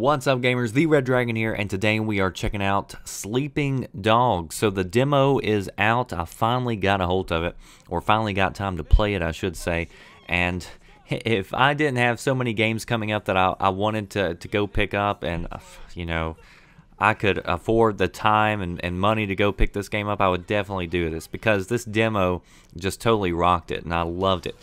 What's up, gamers? The Red Dragon here, and today we are checking out Sleeping Dogs. So the demo is out. I finally got a hold of it, or finally got time to play it, I should say. And if I didn't have so many games coming up that I wanted to go pick up, and you know, I could afford the time and money to go pick this game up, I would definitely do this, because this demo just totally rocked it, and I loved it.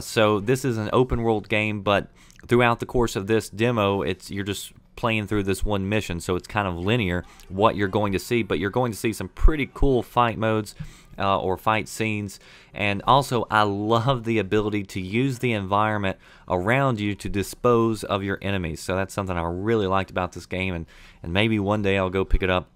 So this is an open world game, but throughout the course of this demo, you're just playing through this one mission, so it's kind of linear what you're going to see, but you're going to see some pretty cool fight modes or fight scenes. And also, I love the ability to use the environment around you to dispose of your enemies. So that's something I really liked about this game, and maybe one day I'll go pick it up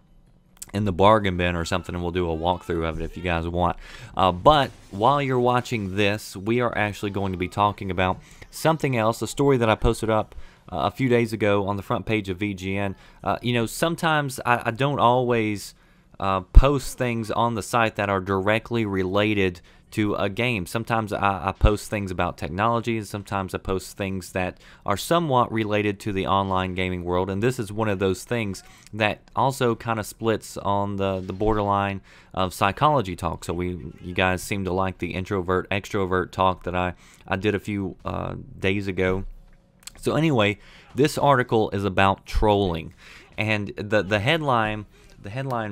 in the bargain bin or something, and we'll do a walkthrough of it if you guys want. But while you're watching this, we are actually going to be talking about something else, a story that I posted up a few days ago on the front page of VGN. You know, sometimes I don't always post things on the site that are directly related to a game. Sometimes I post things about technology, and sometimes I post things that are somewhat related to the online gaming world, and this is one of those things that also kind of splits on the borderline of psychology talk. So you guys seem to like the introvert extrovert talk that I did a few days ago. So anyway, this article is about trolling, and the headline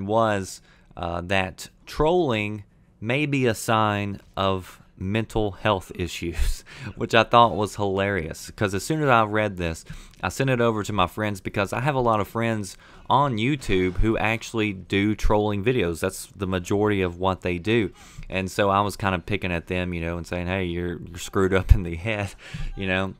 was that trolling may be a sign of mental health issues, which I thought was hilarious, because as soon as I read this, I sent it over to my friends, because I have a lot of friends on YouTube who actually do trolling videos. That's the majority of what they do. And so I was kind of picking at them, you know, and saying, hey, you're screwed up in the head, you know.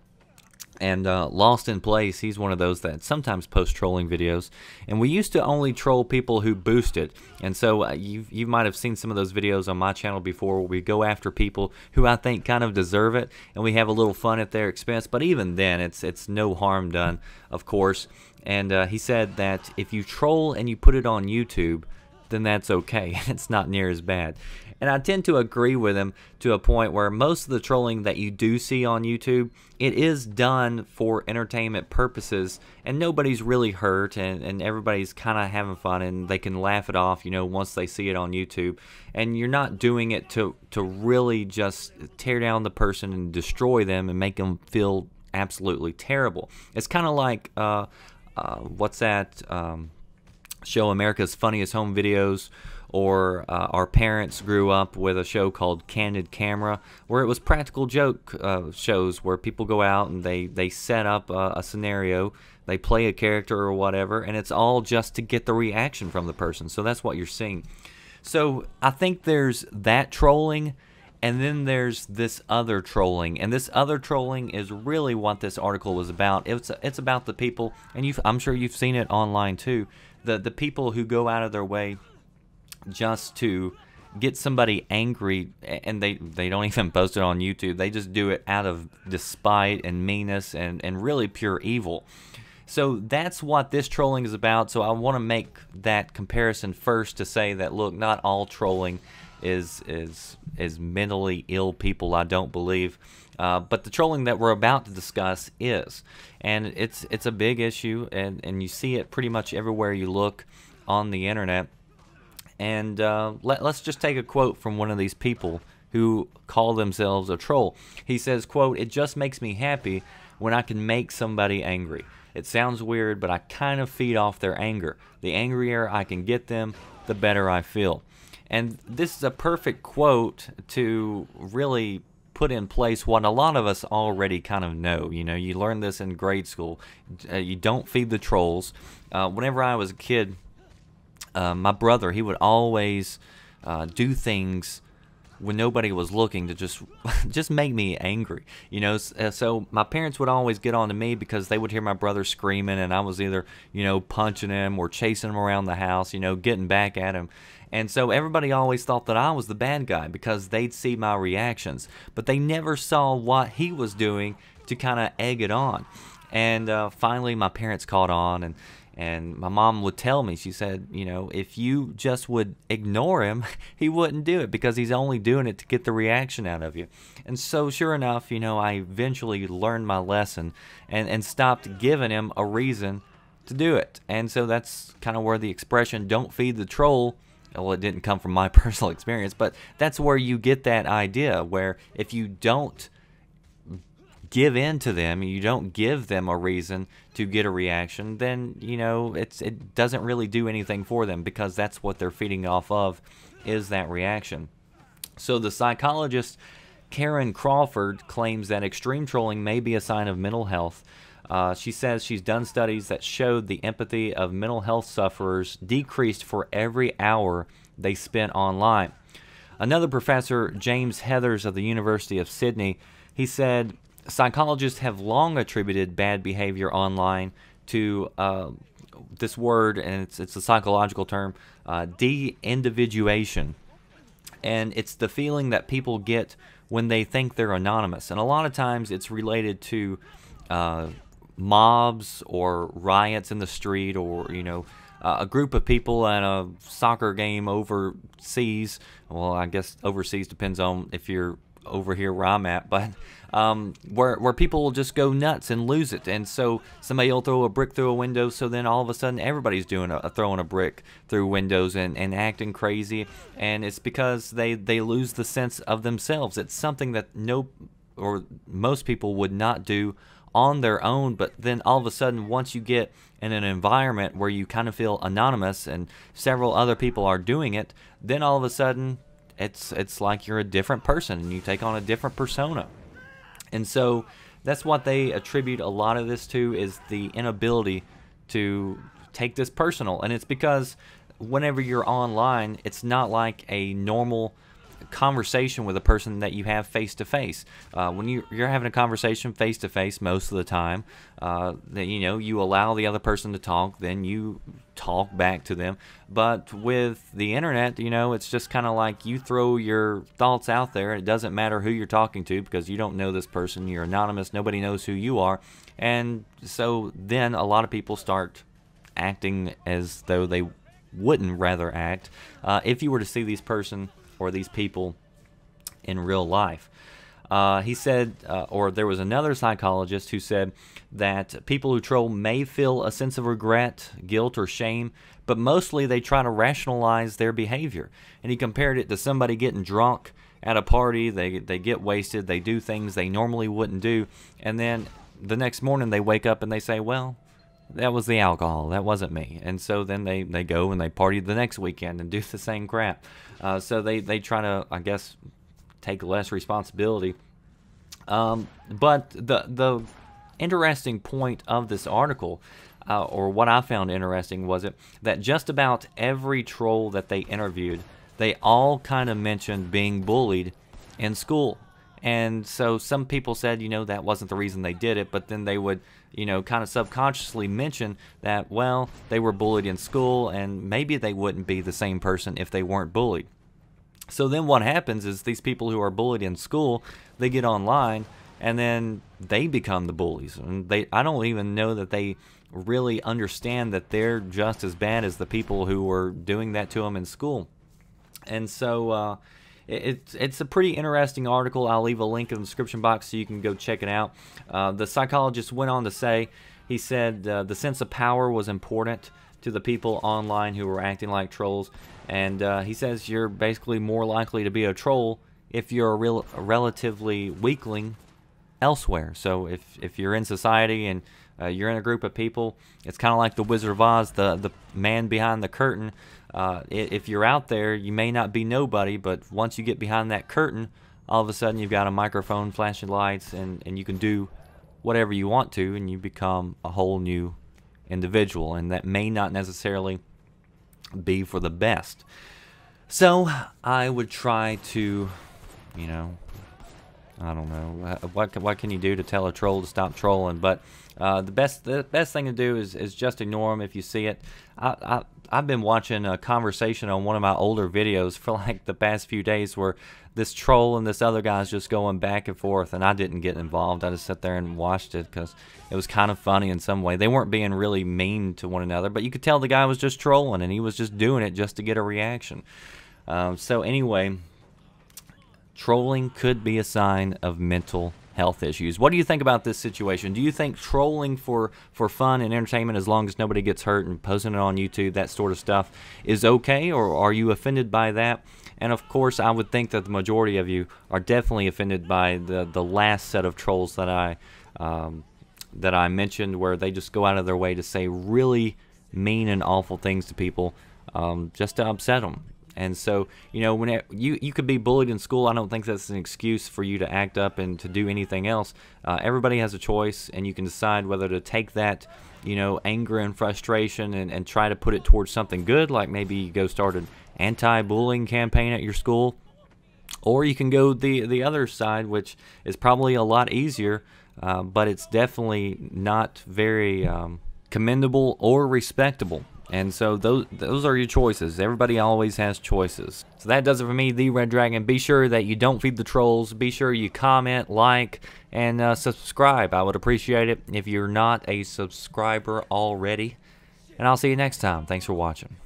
And Lost in Place, he's one of those that sometimes post trolling videos, and we used to only troll people who boosted. And so you might have seen some of those videos on my channel before, where we go after people who I think kind of deserve it, and we have a little fun at their expense. But even then, it's no harm done, of course. And he said that if you troll and you put it on YouTube, then that's okay. It's not near as bad. And I tend to agree with him to a point where most of the trolling that you do see on YouTube, it is done for entertainment purposes, and nobody's really hurt, and everybody's kind of having fun, and they can laugh it off, you know, once they see it on YouTube. And you're not doing it to really just tear down the person and destroy them and make them feel absolutely terrible. It's kind of like, what's that show, America's Funniest Home Videos? Or our parents grew up with a show called Candid Camera, where it was practical joke shows where people go out and they set up a scenario, they play a character or whatever, and it's all just to get the reaction from the person. So that's what you're seeing. So I think there's that trolling, and then there's this other trolling, and this other trolling is really what this article was about. It's about the people, and I'm sure you've seen it online too, the people who go out of their way just to get somebody angry, and they don't even post it on YouTube. They just do it out of despite and meanness and really pure evil. So that's what this trolling is about. So I want to make that comparison first to say that, look, not all trolling is mentally ill people, I don't believe. But the trolling that we're about to discuss is. And it's a big issue, and you see it pretty much everywhere you look on the internet. And let's just take a quote from one of these people who call themselves a troll. He says, quote, "It just makes me happy when I can make somebody angry. It sounds weird, but I kind of feed off their anger. The angrier I can get them, the better I feel." And this is a perfect quote to really put in place what a lot of us already kind of know. You know, you learn this in grade school. You don't feed the trolls. Whenever I was a kid, my brother, he would always do things when nobody was looking to just make me angry, you know. So my parents would always get on to me because they would hear my brother screaming, and I was either, you know, punching him or chasing him around the house, you know, getting back at him. And so everybody always thought that I was the bad guy because they'd see my reactions, but they never saw what he was doing to kind of egg it on. And finally my parents caught on, And my mom would tell me, she said, you know, if you just would ignore him, he wouldn't do it because he's only doing it to get the reaction out of you. And so sure enough, you know, I eventually learned my lesson and stopped giving him a reason to do it. And so that's kind of where the expression "don't feed the troll," well, it didn't come from my personal experience, but that's where you get that idea, where if you don't give in to them, you don't give them a reason to get a reaction, then, you know, it doesn't really do anything for them, because that's what they're feeding off of, is that reaction. So the psychologist Karen Crawford claims that extreme trolling may be a sign of mental health. She says she's done studies that showed the empathy of mental health sufferers decreased for every hour they spent online. Another professor, James Heathers of the University of Sydney, he said psychologists have long attributed bad behavior online to this word, and it's a psychological term, de-individuation. And it's the feeling that people get when they think they're anonymous. And a lot of times it's related to mobs or riots in the street, or, you know, a group of people at a soccer game overseas. Well, I guess overseas depends on if you're over here where I'm at, but where people will just go nuts and lose it. And so somebody will throw a brick through a window, so then all of a sudden everybody's doing throwing a brick through windows and acting crazy. And it's because they lose the sense of themselves. It's something that most people would not do on their own, but then all of a sudden, once you get in an environment where you kind of feel anonymous and several other people are doing it, then all of a sudden it's like you're a different person and you take on a different persona. And so that's what they attribute a lot of this to, is the inability to take this personal. And it's because whenever you're online, it's not like a normal conversation with a person that you have face to face. When you're having a conversation face to face most of the time, that, you know, you allow the other person to talk, then you talk back to them. But with the internet, you know, it's just kind of like you throw your thoughts out there. It doesn't matter who you're talking to, because you don't know this person. You're anonymous. Nobody knows who you are. And so then a lot of people start acting as though they wouldn't rather act if you were to see these person or these people in real life. He said, or there was another psychologist who said that people who troll may feel a sense of regret, guilt, or shame, but mostly they try to rationalize their behavior. And he compared it to somebody getting drunk at a party. They get wasted, they do things they normally wouldn't do, and then the next morning they wake up and they say, well, that was the alcohol, that wasn't me. And so then they go and they party the next weekend and do the same crap. So they try to, I guess, take less responsibility. But the interesting point of this article, or what I found interesting, was that just about every troll that they interviewed, they all kind of mentioned being bullied in school. And so some people said, you know, that wasn't the reason they did it, but then they would, you know, kind of subconsciously mention that, well, they were bullied in school, and maybe they wouldn't be the same person if they weren't bullied. So then what happens is these people who are bullied in school, they get online, and then they become the bullies. And I don't even know that they really understand that they're just as bad as the people who were doing that to them in school. And so it's a pretty interesting article. I'll leave a link in the description box so you can go check it out. The psychologist went on to say, he said the sense of power was important to the people online who were acting like trolls. And he says you're basically more likely to be a troll if you're a relatively weakling elsewhere. So if you're in society and you're in a group of people, it's kind of like the Wizard of Oz, the man behind the curtain. If you're out there, you may not be nobody, but once you get behind that curtain, all of a sudden you've got a microphone, flashing lights, and you can do whatever you want to, and you become a whole new individual. And that may not necessarily be for the best. So I would try to, you know, I don't know, what can you do to tell a troll to stop trolling? But the best thing to do is just ignore them if you see it. I've been watching a conversation on one of my older videos for like the past few days where this troll and this other guy's just going back and forth, and I didn't get involved. I just sat there and watched it because it was kind of funny in some way. They weren't being really mean to one another, but you could tell the guy was just trolling, and he was just doing it just to get a reaction. So anyway, trolling could be a sign of mental health issues. What do you think about this situation? Do you think trolling for fun and entertainment, as long as nobody gets hurt, and posting it on YouTube, that sort of stuff, is okay, or are you offended by that? And of course, I would think that the majority of you are definitely offended by the last set of trolls that I mentioned, where they just go out of their way to say really mean and awful things to people just to upset them. And so, you know, when you could be bullied in school, I don't think that's an excuse for you to act up and to do anything else. Everybody has a choice, and you can decide whether to take that, you know, anger and frustration and try to put it towards something good, like maybe you go start an anti-bullying campaign at your school, or you can go the other side, which is probably a lot easier, but it's definitely not very commendable or respectable. And so those are your choices. Everybody always has choices. So that does it for me, the Red Dragon. Be sure that you don't feed the trolls. Be sure you comment, like, and subscribe. I would appreciate it if you're not a subscriber already. And I'll see you next time. Thanks for watching.